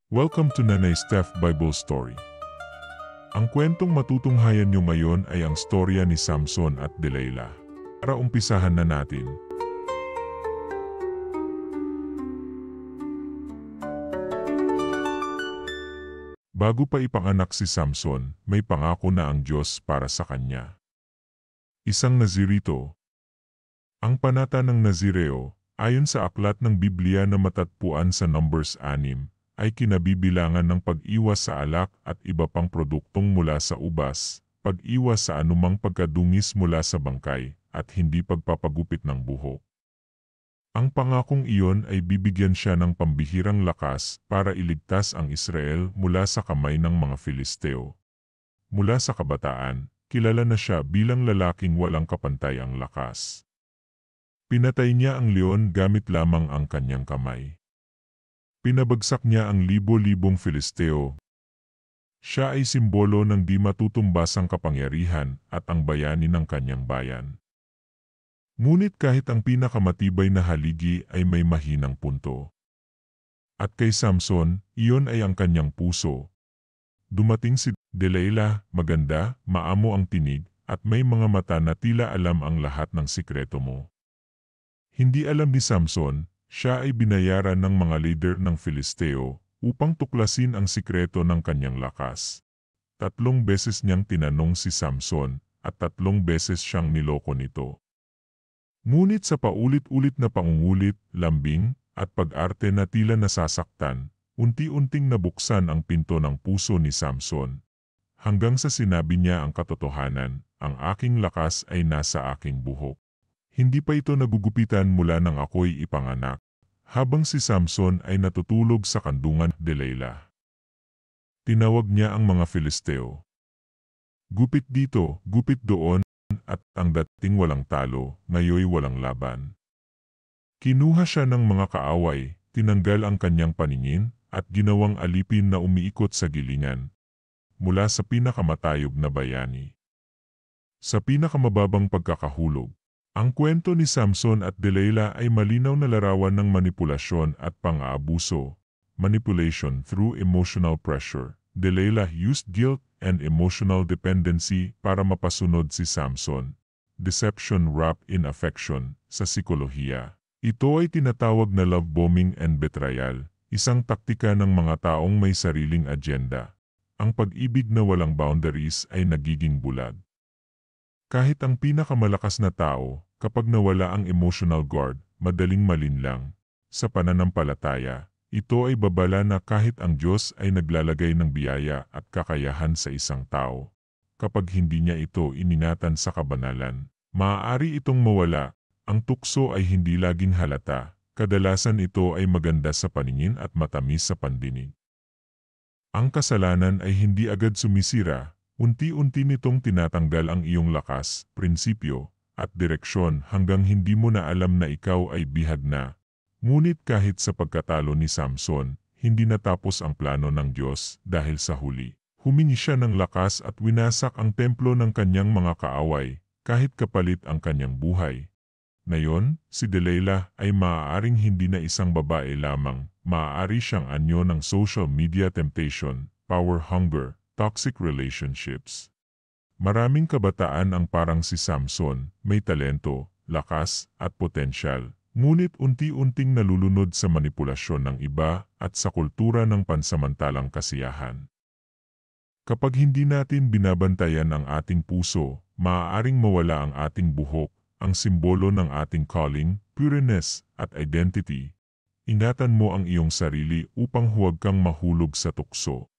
Welcome to Nanay Steph Bible Story. Ang kwentong matutunghayan nyo ngayon ay ang storya ni Samson at Delilah. Para umpisahan na natin. Bago pa ipanganak si Samson, may pangako na ang Diyos para sa kanya. Isang Nazirito. Ang panata ng Nazireo, ayon sa aklat ng Biblia na matatpuan sa Numbers 6, ay kinabibilangan ng pag-iwas sa alak at iba pang produktong mula sa ubas, pag-iwas sa anumang pagkadungis mula sa bangkay, at hindi pagpapagupit ng buhok. Ang pangakong iyon ay bibigyan siya ng pambihirang lakas para iligtas ang Israel mula sa kamay ng mga Filisteo. Mula sa kabataan, kilala na siya bilang lalaking walang kapantay ang lakas. Pinatay niya ang leon gamit lamang ang kanyang kamay. Pinabagsak niya ang libo-libong Filisteo. Siya ay simbolo ng di matutumbasang kapangyarihan at ang bayani ng kanyang bayan. Ngunit kahit ang pinakamatibay na haligi ay may mahinang punto. At kay Samson, iyon ay ang kanyang puso. Dumating si Delilah, maganda, maamo ang tinig, at may mga mata na tila alam ang lahat ng sikreto mo. Hindi alam ni Samson, siya ay binayaran ng mga leader ng Filisteo upang tuklasin ang sikreto ng kanyang lakas. 3 beses niyang tinanong si Samson at 3 beses siyang niloko nito. Ngunit sa paulit-ulit na pangungulit, lambing, at pag-arte na tila nasasaktan, unti-unting nabuksan ang pinto ng puso ni Samson. Hanggang sa sinabi niya ang katotohanan, ang aking lakas ay nasa aking buhok. Hindi pa ito nagugupitan mula nang ako'y ipanganak, habang si Samson ay natutulog sa kandungan Delilah. Tinawag niya ang mga Filisteo. Gupit dito, gupit doon, at ang dating walang talo, ngayoy walang laban. Kinuha siya ng mga kaaway, tinanggal ang kanyang paningin, at ginawang alipin na umiikot sa gilingan, mula sa pinakamatayog na bayani. Sa pinakamababang pagkakahulog, ang kwento ni Samson at Delilah ay malinaw na larawan ng manipulasyon at pang-aabuso. Manipulation through emotional pressure. Delilah used guilt and emotional dependency para mapasunod si Samson. Deception wrapped in affection. Sa psikolohiya, ito ay tinatawag na love bombing and betrayal, isang taktika ng mga taong may sariling agenda. Ang pag-ibig na walang boundaries ay nagiging bulag. Kahit ang pinakamalakas na tao, kapag nawala ang emotional guard, madaling malinlang. Sa pananampalataya, ito ay babala na kahit ang Diyos ay naglalagay ng biyaya at kakayahan sa isang tao, kapag hindi niya ito iningatan sa kabanalan, maaari itong mawala. Ang tukso ay hindi laging halata, kadalasan ito ay maganda sa paningin at matamis sa pandinig. Ang kasalanan ay hindi agad sumisira, unti-unti nitong tinatanggal ang iyong lakas, prinsipyo, at direksyon hanggang hindi mo na alam na ikaw ay bihag na. Ngunit kahit sa pagkatalo ni Samson, hindi natapos ang plano ng Diyos dahil sa huli. Humingi siya ng lakas at winasak ang templo ng kanyang mga kaaway, kahit kapalit ang kanyang buhay. Ngayon, si Delilah ay maaaring hindi na isang babae lamang, maaari siyang anyo ng social media temptation, power hunger, toxic relationships. Maraming kabataan ang parang si Samson, may talento, lakas, at potensyal, ngunit unti-unting nalulunod sa manipulasyon ng iba at sa kultura ng pansamantalang kasiyahan. Kapag hindi natin binabantayan ang ating puso, maaaring mawala ang ating buhok, ang simbolo ng ating calling, pureness, at identity. Ingatan mo ang iyong sarili upang huwag kang mahulog sa tukso.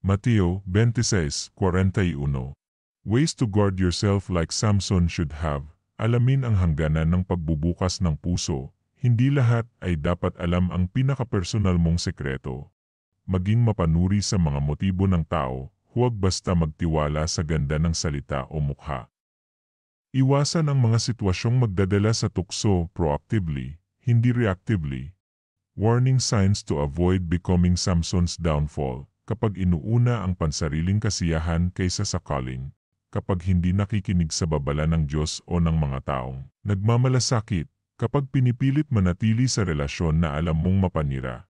Mateo 26:41. Ways to guard yourself like Samson should have. Alamin ang hangganan ng pagbubukas ng puso. Hindi lahat ay dapat alam ang pinakapersonal mong sekreto. Maging mapanuri sa mga motibo ng tao, huwag basta magtiwala sa ganda ng salita o mukha. Iwasan ang mga sitwasyong magdadala sa tukso proactively, hindi reactively. Warning signs to avoid becoming Samson's downfall. Kapag inuuna ang pansariling kasiyahan kaysa sa calling, kapag hindi nakikinig sa babala ng Diyos o ng mga taong nagmamalasakit, kapag pinipilit manatili sa relasyon na alam mong mapanira.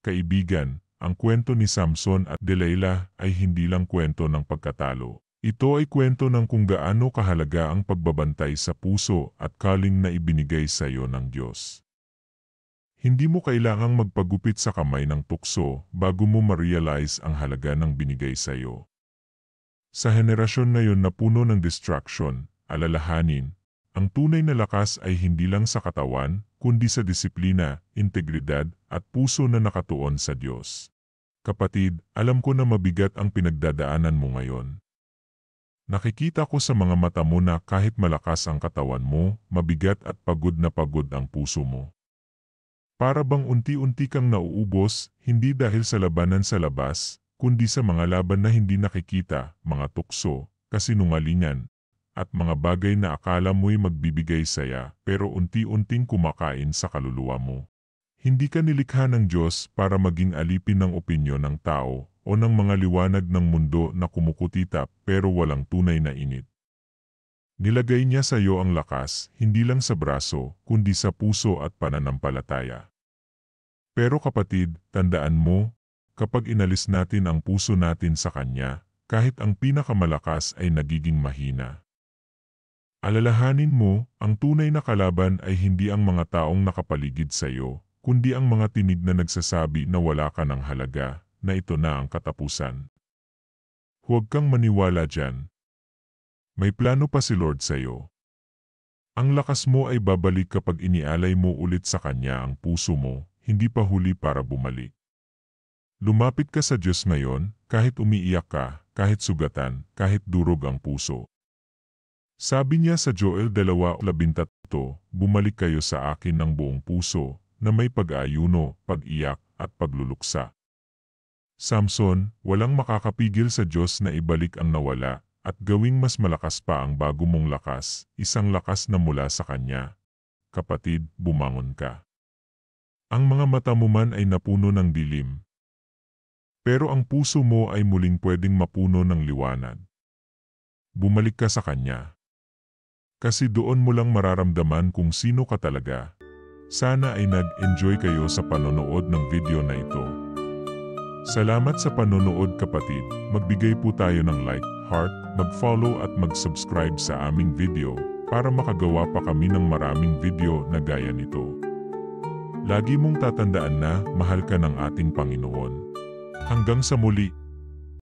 Kaibigan, ang kwento ni Samson at Delilah ay hindi lang kwento ng pagkatalo. Ito ay kwento ng kung gaano kahalaga ang pagbabantay sa puso at calling na ibinigay sa iyo ng Diyos. Hindi mo kailangang magpagupit sa kamay ng tukso bago mo ma-realize ang halaga ng binigay sa iyo. Sa henerasyon ngayon na puno ng distraction, alalahanin, ang tunay na lakas ay hindi lang sa katawan, kundi sa disiplina, integridad, at puso na nakatuon sa Diyos. Kapatid, alam ko na mabigat ang pinagdadaanan mo ngayon. Nakikita ko sa mga mata mo na kahit malakas ang katawan mo, mabigat at pagod na pagod ang puso mo. Para bang unti-unti kang nauubos, hindi dahil sa labanan sa labas, kundi sa mga laban na hindi nakikita, mga tukso, kasinungalingan, at mga bagay na akala mo'y magbibigay saya pero unti-unting kumakain sa kaluluwa mo. Hindi ka nilikha ng Diyos para maging alipin ng opinyon ng tao o ng mga liwanag ng mundo na kumukutita pero walang tunay na init. Nilagay niya sa iyo ang lakas, hindi lang sa braso, kundi sa puso at pananampalataya. Pero kapatid, tandaan mo, kapag inalis natin ang puso natin sa Kanya, kahit ang pinakamalakas ay nagiging mahina. Alalahanin mo, ang tunay na kalaban ay hindi ang mga taong nakapaligid sa iyo, kundi ang mga tinig na nagsasabi na wala ka ng halaga, na ito na ang katapusan. Huwag kang maniwala dyan. May plano pa si Lord sa iyo. Ang lakas mo ay babalik kapag inialay mo ulit sa Kanya ang puso mo, hindi pa huli para bumalik. Lumapit ka sa Diyos ngayon, kahit umiiyak ka, kahit sugatan, kahit durog ang puso. Sabi niya sa Joel 2:13, bumalik kayo sa akin ng buong puso, na may pag-aayuno, pag-iyak, at pagluluksa. Samson, walang makakapigil sa Diyos na ibalik ang nawala, at gawing mas malakas pa ang bago mong lakas, isang lakas na mula sa Kanya. Kapatid, bumangon ka. Ang mga mata mo man ay napuno ng dilim, pero ang puso mo ay muling pwedeng mapuno ng liwanag. Bumalik ka sa Kanya. Kasi doon mo lang mararamdaman kung sino ka talaga. Sana ay nag-enjoy kayo sa panonood ng video na ito. Salamat sa panonood kapatid. Magbigay po tayo ng like, heart, mag-follow at mag-subscribe sa aming video para makagawa pa kami ng maraming video na gaya nito. Lagi mong tatandaan na mahal ka ng ating Panginoon. Hanggang sa muli.